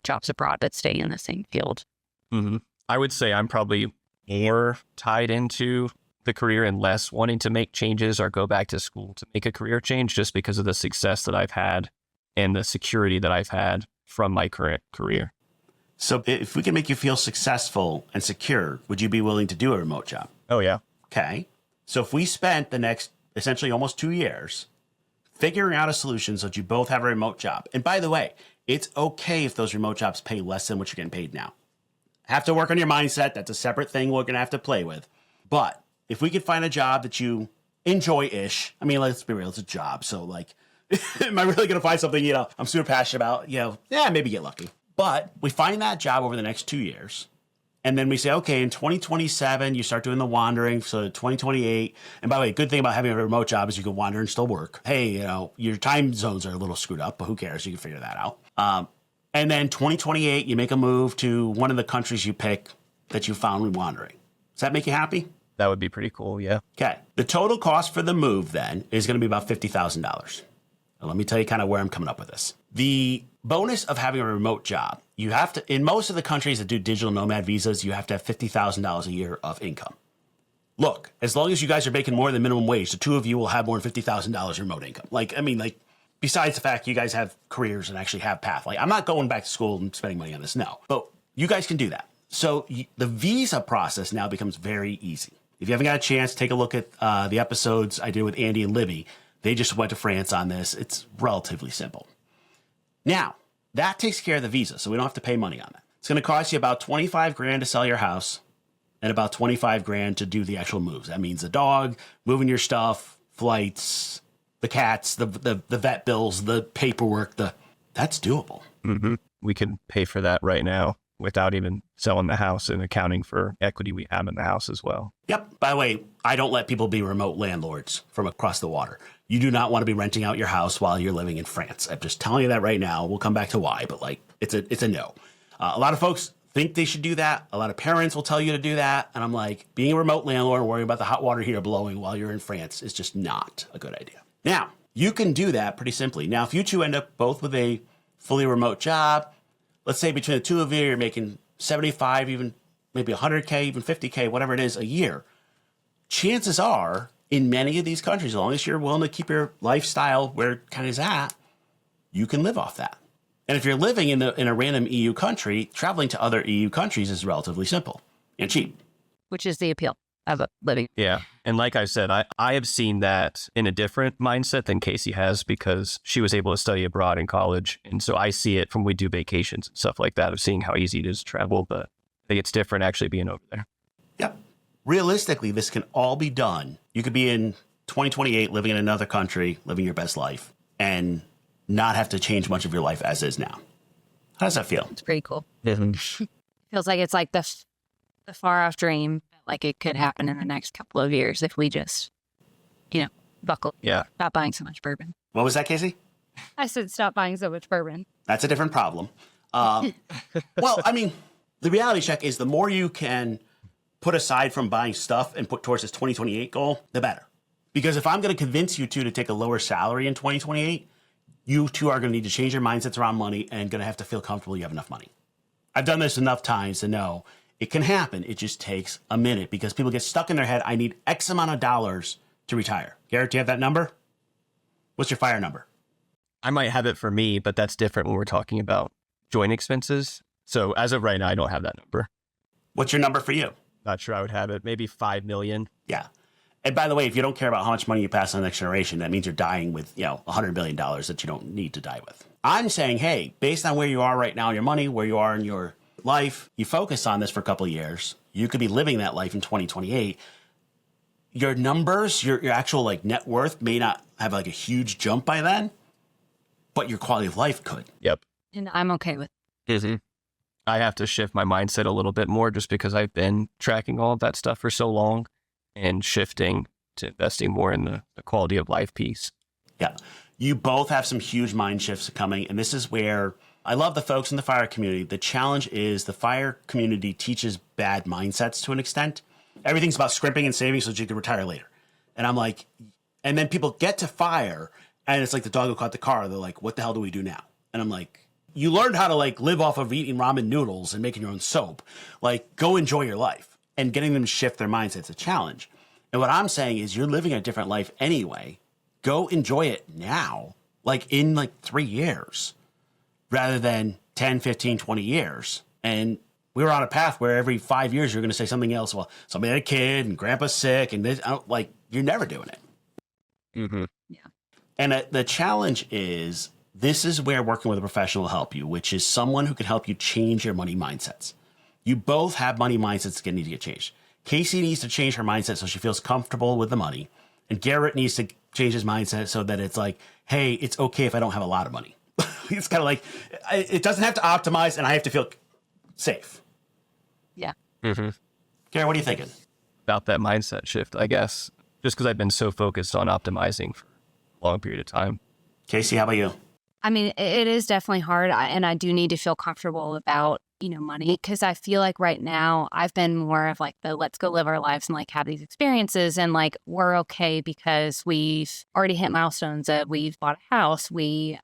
jobs abroad, but stay in the same field. Mm-hmm. I would say I'm probably more tied into the career and less wanting to make changes or go back to school to make a career change just because of the success that I've had and the security that I've had from my current career. So if we can make you feel successful and secure, would you be willing to do a remote job? Oh, yeah. Okay. So if we spent the next essentially almost 2 years figuring out a solution so that you both have a remote job. And by the way, it's okay if those remote jobs pay less than what you're getting paid now. Have to work on your mindset. That's a separate thing we're going to have to play with. But if we could find a job that you enjoy-ish, I mean, let's be real, it's a job. So like, am I really going to find something, I'm super passionate about, maybe get lucky. But we find that job over the next 2 years. And then we say, okay, in 2027, you start doing the wandering. So 2028. And by the way, good thing about having a remote job is you can wander and still work. Hey, your time zones are a little screwed up, but who cares? You can figure that out. And then 2028, you make a move to one of the countries you pick that you found when wandering. Does that make you happy? That would be pretty cool, yeah. Okay. The total cost for the move then is going to be about $50,000. Let me tell you kind of where I'm coming up with this. The bonus of having a remote job, you have to, in most of the countries that do digital nomad visas, you have to have $50,000 a year of income. Look, as long as you guys are making more than minimum wage, the two of you will have more than $50,000 remote income. Besides the fact you guys have careers and actually have path. Like, I'm not going back to school and spending money on this, no. But you guys can do that. So the visa process now becomes very easy. If you haven't got a chance, take a look at the episodes I did with Andy and Libby. They just went to France on this. It's relatively simple. Now, that takes care of the visa, so we don't have to pay money on that. It's going to cost you about $25,000 to sell your house and about $25,000 to do the actual moves. That means the dog, moving your stuff, flights, the cats, the vet bills, the paperwork, that's doable. Mm-hmm. We can pay for that right now without even selling the house and accounting for equity we have in the house as well. Yep. By the way, I don't let people be remote landlords from across the water. You do not want to be renting out your house while you're living in France. I'm just telling you that right now. We'll come back to why, but it's a no. A lot of folks think they should do that. A lot of parents will tell you to do that. And I'm like, being a remote landlord and worrying about the hot water heater blowing while you're in France is just not a good idea. Now, you can do that pretty simply. Now, if you two end up both with a fully remote job, let's say between the two of you, you're making 75, even maybe 100K, even 50K, whatever it is a year. Chances are, in many of these countries, as long as you're willing to keep your lifestyle where it kind of is at, you can live off that. And if you're living in a random EU country, traveling to other EU countries is relatively simple and cheap. Which is the appeal of living. Yeah. And like I said, I have seen that in a different mindset than Casey has because she was able to study abroad in college. And so I see it from we do vacations and stuff like that of seeing how easy it is to travel. But I think it's different actually being over there. Yep. Realistically, this can all be done. You could be in 2028 living in another country, living your best life, and not have to change much of your life as is now. How does that feel? It's pretty cool. Feels like it's like the far off dream. Like it could happen in the next couple of years if we just, buckle. Yeah. Stop buying so much bourbon. What was that, Casey? I said stop buying so much bourbon. That's a different problem. Well, I mean, the reality check is the more you can put aside from buying stuff and put towards this 2028 goal, the better. Because if I'm going to convince you two to take a lower salary in 2028, you two are going to need to change your mindsets around money and going to have to feel comfortable you have enough money. I've done this enough times to know it can happen. It just takes a minute because people get stuck in their head. I need X amount of dollars to retire. Garrett, do you have that number? What's your fire number? I might have it for me, but that's different when we're talking about joint expenses. So as of right now, I don't have that number. What's your number for you? Not sure I would have it. Maybe 5 million. Yeah. And by the way, if you don't care about how much money you pass on the next generation, that means you're dying with, $100 billion that you don't need to die with. I'm saying, hey, based on where you are right now in your money, where you are in your life, you focus on this for a couple of years. You could be living that life in 2028. Your numbers, your actual net worth may not have a huge jump by then, but your quality of life could. Yep. And I'm okay with it. I have to shift my mindset a little bit more just because I've been tracking all of that stuff for so long and shifting to investing more in the quality of life piece. Yeah. You both have some huge mind shifts coming. And this is where I love the folks in the FIRE community. The challenge is the FIRE community teaches bad mindsets to an extent. Everything's about scrimping and saving so that you can retire later. And I'm like, and then people get to FIRE and it's like the dog who caught the car. They're like, what the hell do we do now? And I'm like, you learned how to live off of eating ramen noodles and making your own soap. Go enjoy your life. And getting them to shift their mindset's a challenge. And what I'm saying is you're living a different life anyway. Go enjoy it now, in 3 years, rather than 10, 15, 20 years. And we were on a path where every 5 years you're going to say something else. Well, somebody had a kid and grandpa's sick and this, you're never doing it. Mm-hmm. Yeah. And the challenge is this is where working with a professional will help you, which is someone who can help you change your money mindsets. You both have money mindsets that need to get changed. Casey needs to change her mindset so she feels comfortable with the money. And Garrett needs to change his mindset so that it's hey, it's okay if I don't have a lot of money. It's kind of it doesn't have to optimize and I have to feel safe. Yeah. Mm-hmm. Garrett, what are you thinking? About that mindset shift, I guess, just because I've been so focused on optimizing for a long period of time. Casey, how about you? I mean, it is definitely hard. And I do need to feel comfortable about, money, because I feel like right now I've been more of the let's go live our lives and have these experiences. And we're okay because we've already hit milestones. We've bought a house.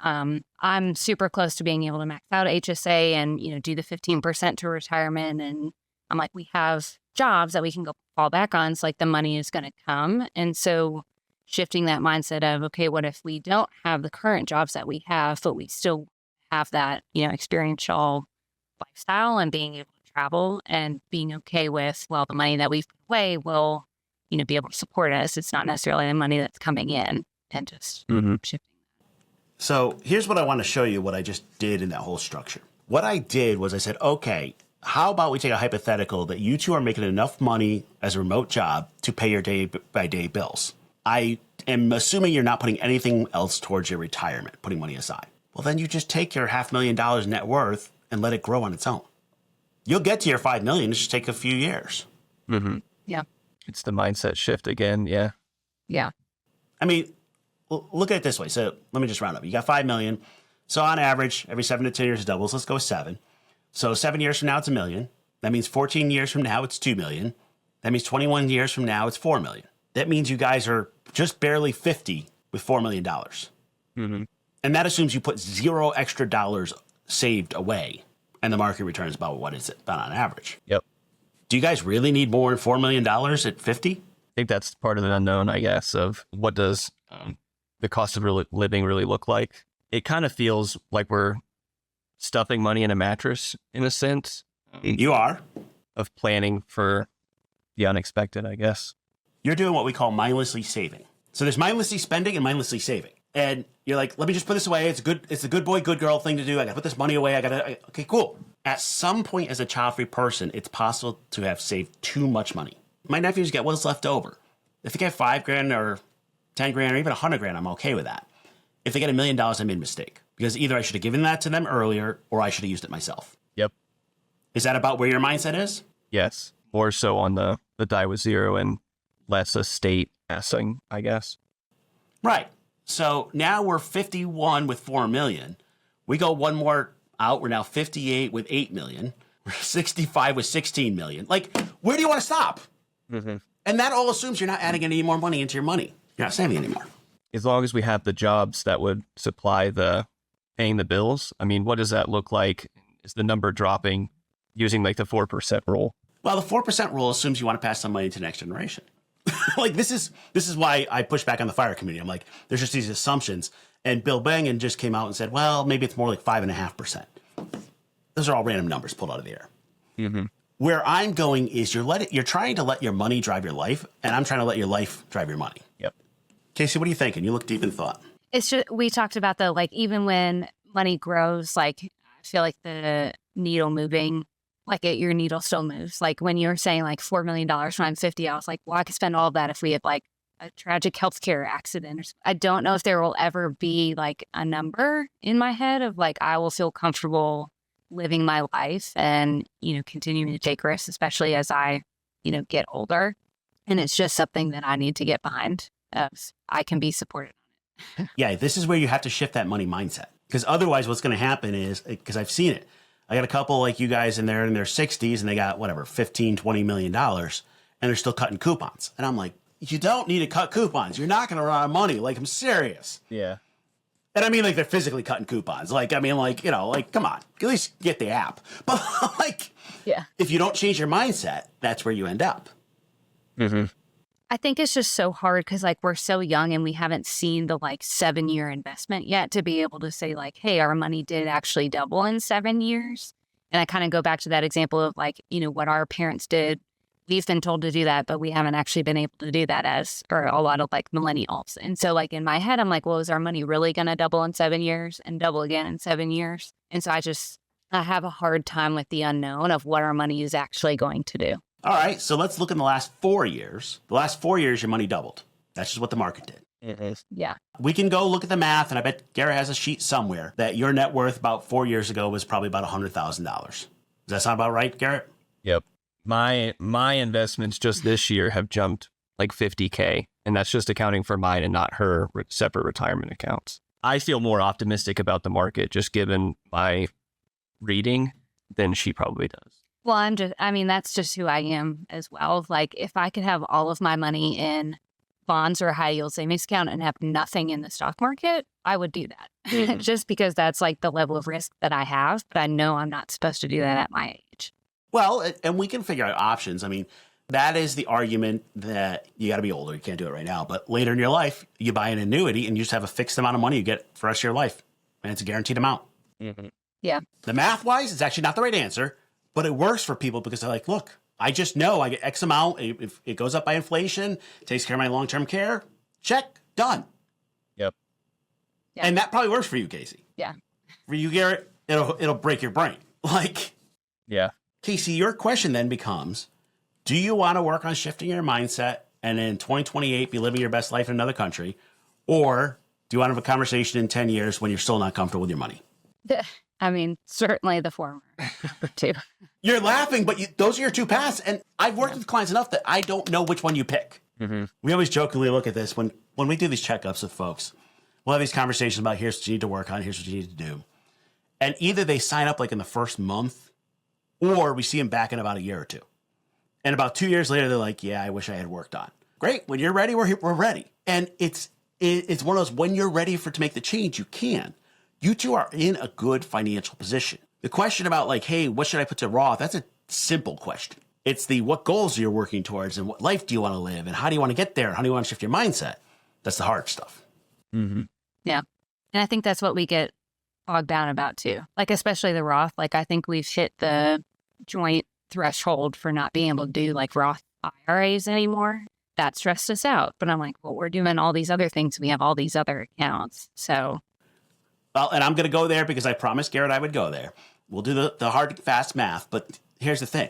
I'm super close to being able to max out HSA and, do the 15% to retirement. And I'm we have jobs that we can go fall back on. So the money is going to come. And so shifting that mindset of, okay, what if we don't have the current jobs that we have, but we still have that, experiential lifestyle and being able to travel and being okay with, well, the money that we've put away will, be able to support us. It's not necessarily the money that's coming in and just shifting. So here's what I want to show you what I just did in that whole structure. What I did was I said, okay, how about we take a hypothetical that you two are making enough money as a remote job to pay your day-by-day bills. I am assuming you're not putting anything else towards your retirement, putting money aside. Well, then you just take your $500,000 net worth and let it grow on its own. You'll get to your 5 million. It just take a few years. Mm-hmm. Yeah. It's the mindset shift again. Yeah. Yeah. I mean, look at it this way. So let me just round up. You got 5 million. So on average, every 7 to 10 years it doubles. Let's go with 7. So 7 years from now, it's $1 million. That means 14 years from now, it's $2 million. That means 21 years from now, it's $4 million. That means you guys are just barely 50 with $4 million. Mm-hmm. And that assumes you put $0 extra dollars saved away. And the market return is about what is it? About on average. Yep. Do you guys really need more than $4 million at 50? I think that's part of the unknown, I guess, of what does the cost of living really look like. It kind of feels like we're stuffing money in a mattress in a sense You are. of planning for the unexpected, I guess. You're doing what we call mindlessly saving. So there's mindlessly spending and mindlessly saving. And you're like, let me just put this away. It's a good boy, good girl thing to do. I got to put this money away. Okay, cool. At some point as a child-free person, it's possible to have saved too much money. My nephews get what's left over. If they get $5,000 or 10 grand or even 100 grand, I'm okay with that. If they get $1 million, I made a mistake because either I should have given that to them earlier or I should have used it myself. Yep. Is that about where your mindset is? Yes. More so on the die with zero and less estate assing, I guess. Right. So now we're 51 with 4 million. We go one more out. We're now 58 with 8 million. We're 65 with 16 million. Like, where do you want to stop? Mm-hmm. And that all assumes you're not adding any more money into your money. You're not saving anymore. As long as we have the jobs that would supply the paying the bills, I mean, what does that look like? Is the number dropping using like the 4% rule? Well, the 4% rule assumes you want to pass some money to the next generation. Like, this is why I push back on the fire community. I'm like, there's just these assumptions. And Bill Bengen just came out and said, well, maybe it's more like 5.5%. Those are all random numbers pulled out of the air. Mm-hmm. Where I'm going is you're trying to let your money drive your life, and I'm trying to let your life drive your money. Yep. Casey, what are you thinking? You look deep in thought. It's just, we talked about the, like, even when money grows, like, I feel like the needle moving, your needle still moves. Like when you were saying like $4 million when I'm 50, I was like, well, I could spend all of that if we had like a tragic healthcare accident. Or something. I don't know if there will ever be like a number in my head of like, I will feel comfortable living my life and, continuing to take risks, especially as I, get older. And it's just something that I need to get behind. I can be supported on it. Yeah, this is where you have to shift that money mindset. Because otherwise what's going to happen is, because I've seen it, I got a couple like you guys in their 60s and they got whatever, $15-20 million and they're still cutting coupons. And I'm like, you don't need to cut coupons. You're not going to run out of money. Like, I'm serious. Yeah. And I mean, like, they're physically cutting coupons. Like, I mean, like, come on, at least get the app. But like, yeah, if you don't change your mindset, that's where you end up. Mm-hmm. I think it's just so hard because like we're so young and we haven't seen the like 7-year investment yet to be able to say like, hey, our money did actually double in 7 years. And I kind of go back to that example of like, what our parents did. We've been told to do that, but we haven't actually been able to do that or a lot of like millennials. And so like in my head, I'm like, well, is our money really going to double in 7 years and double again in 7 years? And so I have a hard time with the unknown of what our money is actually going to do. All right, so let's look in the last 4 years. The last 4 years, your money doubled. That's just what the market did. It is. Yeah. We can go look at the math, and I bet Garrett has a sheet somewhere that your net worth about 4 years ago was probably about $100,000. Does that sound about right, Garrett? Yep. My investments just this year have jumped like $50K, and that's just accounting for mine and not her separate retirement accounts. I feel more optimistic about the market just given my reading than she probably does. Well, that's just who I am as well. Like if I could have all of my money in bonds or a high yield savings account and have nothing in the stock market, I would do that just because that's like the level of risk that I have. But I know I'm not supposed to do that at my age. Well, and we can figure out options. I mean, that is the argument that you got to be older. You can't do it right now. But later in your life, you buy an annuity and you just have a fixed amount of money you get for the rest of your life. And it's a guaranteed amount. Mm-hmm. Yeah. The math-wise, it's actually not the right answer. But it works for people because they're like, look, I just know I get X amount. If it goes up by inflation, takes care of my long-term care, check, done. Yep. Yeah. And that probably works for you, Casey. Yeah. For you, Garrett, it'll break your brain. Like, Yeah. Casey, your question then becomes, do you want to work on shifting your mindset and in 2028 be living your best life in another country? Or do you want to have a conversation in 10 years when you're still not comfortable with your money? I mean, certainly the former too. You're laughing, but those are your two paths. And I've worked with clients enough that I don't know which one you pick. Mm-hmm. We always jokingly look at this when we do these checkups with folks. We'll have these conversations about here's what you need to work on, here's what you need to do. And either they sign up like in the first month or we see them back in about a year or two. And about 2 years later, they're like, yeah, I wish I had worked on. Great. When you're ready, we're ready. And it's one of those, when you're ready to make the change, you can. You two are in a good financial position. The question about like, hey, what should I put to Roth? That's a simple question. It's the what goals you're working towards and what life do you want to live and how do you want to get there? How do you want to shift your mindset? That's the hard stuff. Mm-hmm. Yeah. And I think that's what we get bogged down about too. Like, especially the Roth. Like, I think we've hit the joint threshold for not being able to do like Roth IRAs anymore. That stressed us out. But I'm like, well, we're doing all these other things. We have all these other accounts. So. Well, and I'm going to go there because I promised Garrett I would go there. We'll do the hard, fast math. But here's the thing.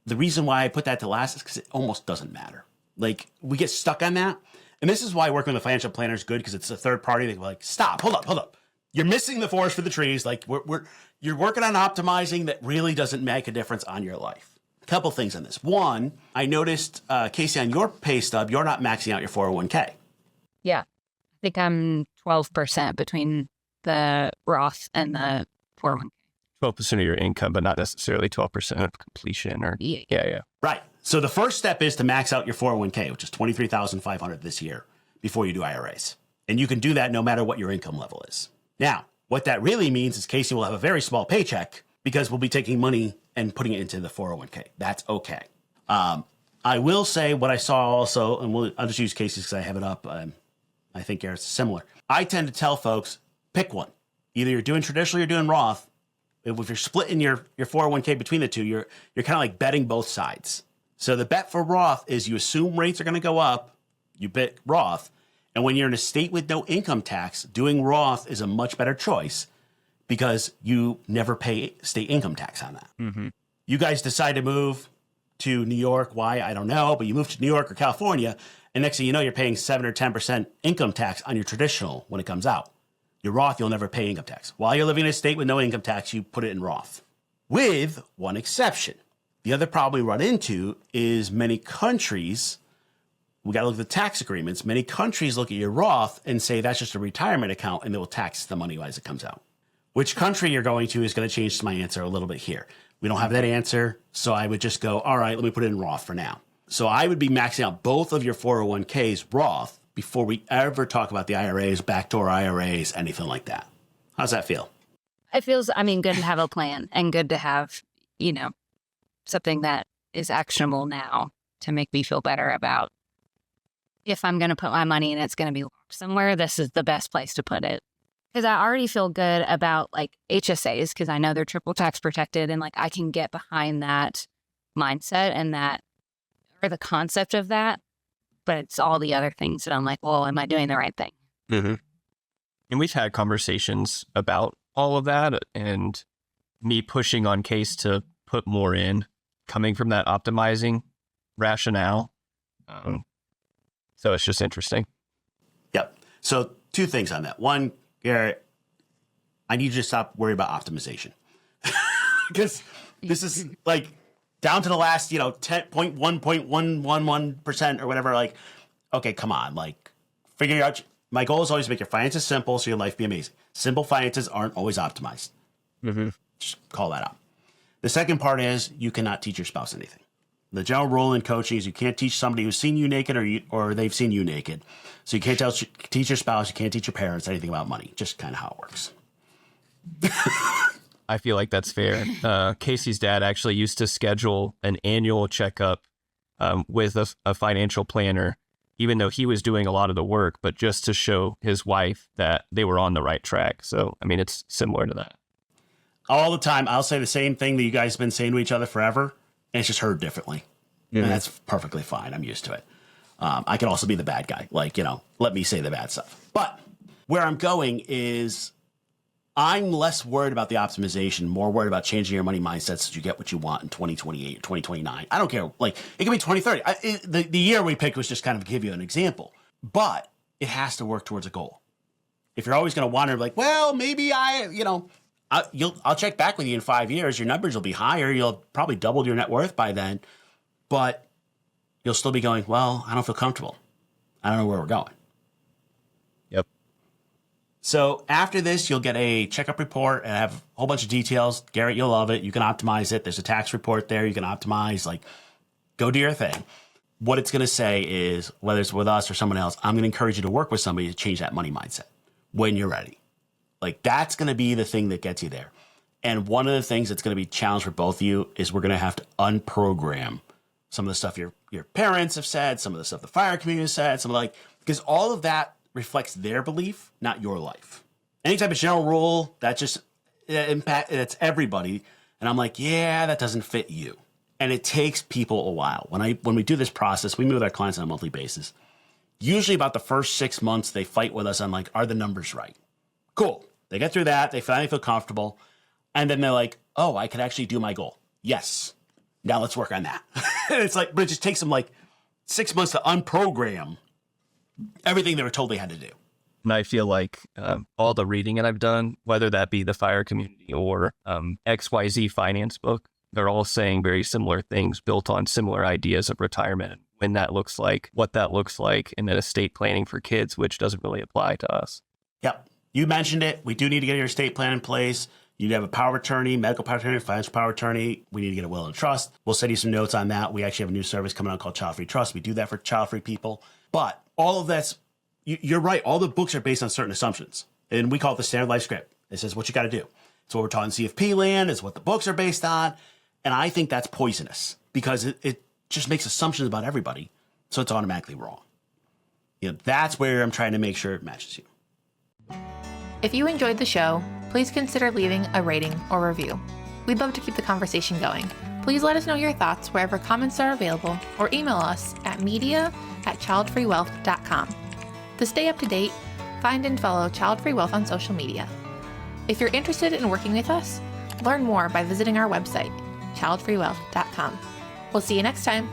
The reason why I put that to last is because it almost doesn't matter. Like, we get stuck on that. And this is why working with a financial planner is good, because it's a third party. They're like, stop, hold up. You're missing the forest for the trees. Like, you're working on optimizing that really doesn't make a difference on your life. A couple things on this. One, I noticed, Casey, on your pay stub, you're not maxing out your 401k. Yeah. I think I'm 12% between the Roth and the 401k. 12% of your income, but not necessarily 12% of completion or yeah. Right. So the first step is to max out your 401k, which is $23,500 this year before you do IRAs. And you can do that no matter what your income level is. Now, what that really means is Casey will have a very small paycheck because we'll be taking money and putting it into the 401k. That's okay. I will say what I saw also, and I'll just use Casey's because I have it up. I think Garrett's similar. I tend to tell folks, pick one. Either you're doing traditional or you're doing Roth. If you're splitting your 401k between the two, you're kind of like betting both sides. So the bet for Roth is you assume rates are going to go up, you bet Roth, and when you're in a state with no income tax, doing Roth is a much better choice because you never pay state income tax on that. Mm-hmm. You guys decide to move to New York. Why? I don't know, but you move to New York or California, and next thing you know, you're paying 7 or 10% income tax on your traditional when it comes out. Your Roth, you'll never pay income tax. While you're living in a state with no income tax, you put it in Roth. With one exception. The other problem we run into is many countries, we got to look at the tax agreements. Many countries look at your Roth and say that's just a retirement account and they will tax the money as it comes out. Which country you're going to is going to change my answer a little bit here. We don't have that answer, so I would just go, all right, let me put it in Roth for now. So I would be maxing out both of your 401ks Roth before we ever talk about the IRAs, backdoor IRAs, anything like that. How's that feel? It feels, good to have a plan and good to have, something that is actionable now to make me feel better about if I'm going to put my money and it's going to be locked somewhere, this is the best place to put it. Because I already feel good about like HSAs because I know they're triple tax protected and like I can get behind that mindset and that, or the concept of that. But it's all the other things that I'm like, well, am I doing the right thing? Mm-hmm. And we've had conversations about all of that and me pushing on Case to put more in, coming from that optimizing rationale. So it's just interesting. Yep. So 2 things on that. One, Garrett, I need you to stop worrying about optimization. Because this is like down to the last, 10.1.111% or whatever. Like, okay, come on. Like, figure out. My goal is always to make your finances simple so your life be amazing. Simple finances aren't always optimized. Mm-hmm. Just call that out. The second part is you cannot teach your spouse anything. The general rule in coaching is you can't teach somebody who's seen you naked or they've seen you naked. So you can't teach your spouse, you can't teach your parents anything about money. Just kind of how it works. I feel like that's fair. Casey's dad actually used to schedule an annual checkup with a financial planner, even though he was doing a lot of the work, but just to show his wife that they were on the right track. So, it's similar to that. All the time, I'll say the same thing that you guys have been saying to each other forever, and it's just heard differently. Mm-hmm. And that's perfectly fine. I'm used to it. I can also be the bad guy. Like, let me say the bad stuff. But where I'm going is I'm less worried about the optimization, more worried about changing your money mindset so you get what you want in 2028 or 2029. I don't care. Like, it can be 2030. The year we picked was just kind of to give you an example. But it has to work towards a goal. If you're always going to wander like, well, maybe I'll check back with you in 5 years. Your numbers will be higher. You'll probably double your net worth by then. But you'll still be going, well, I don't feel comfortable. I don't know where we're going. Yep. So after this, you'll get a checkup report and have a whole bunch of details. Garrett, you'll love it. You can optimize it. There's a tax report there. You can optimize, like, go do your thing. What it's going to say is, whether it's with us or someone else, I'm going to encourage you to work with somebody to change that money mindset when you're ready. Like, that's going to be the thing that gets you there. And one of the things that's going to be a challenge for both of you is we're going to have to unprogram some of the stuff your parents have said, some of the stuff the fire community has said, because all of that reflects their belief, not your life. Any type of general rule that just it's everybody. And I'm like, yeah, that doesn't fit you. And it takes people a while. When we do this process, we meet with our clients on a monthly basis. Usually about the first 6 months, they fight with us on like, are the numbers right? Cool. They get through that. They finally feel comfortable. And then they're like, oh, I could actually do my goal. Yes. Now let's work on that. And it's like, but it just takes them like 6 months to unprogram everything they were told they had to do. And I feel like all the reading that I've done, whether that be the FIRE community or XYZ finance book, they're all saying very similar things built on similar ideas of retirement and when that looks like, what that looks like, and then estate planning for kids, which doesn't really apply to us. Yep. You mentioned it. We do need to get your estate plan in place. You have a power of attorney, medical power of attorney, financial power of attorney. We need to get a will and trust. We'll send you some notes on that. We actually have a new service coming out called Childfree Trust. We do that for child-free people. But all of that's, you're right. All the books are based on certain assumptions. And we call it the standard life script. It says what you got to do. It's what we're taught in CFP land. It's what the books are based on. And I think that's poisonous because it just makes assumptions about everybody. So it's automatically wrong. That's where I'm trying to make sure it matches you. If you enjoyed the show, please consider leaving a rating or review. We'd love to keep the conversation going. Please let us know your thoughts wherever comments are available or email us at media@childfreewealth.com. To stay up to date, find and follow Childfree Wealth on social media. If you're interested in working with us, learn more by visiting our website, childfreewealth.com. We'll see you next time.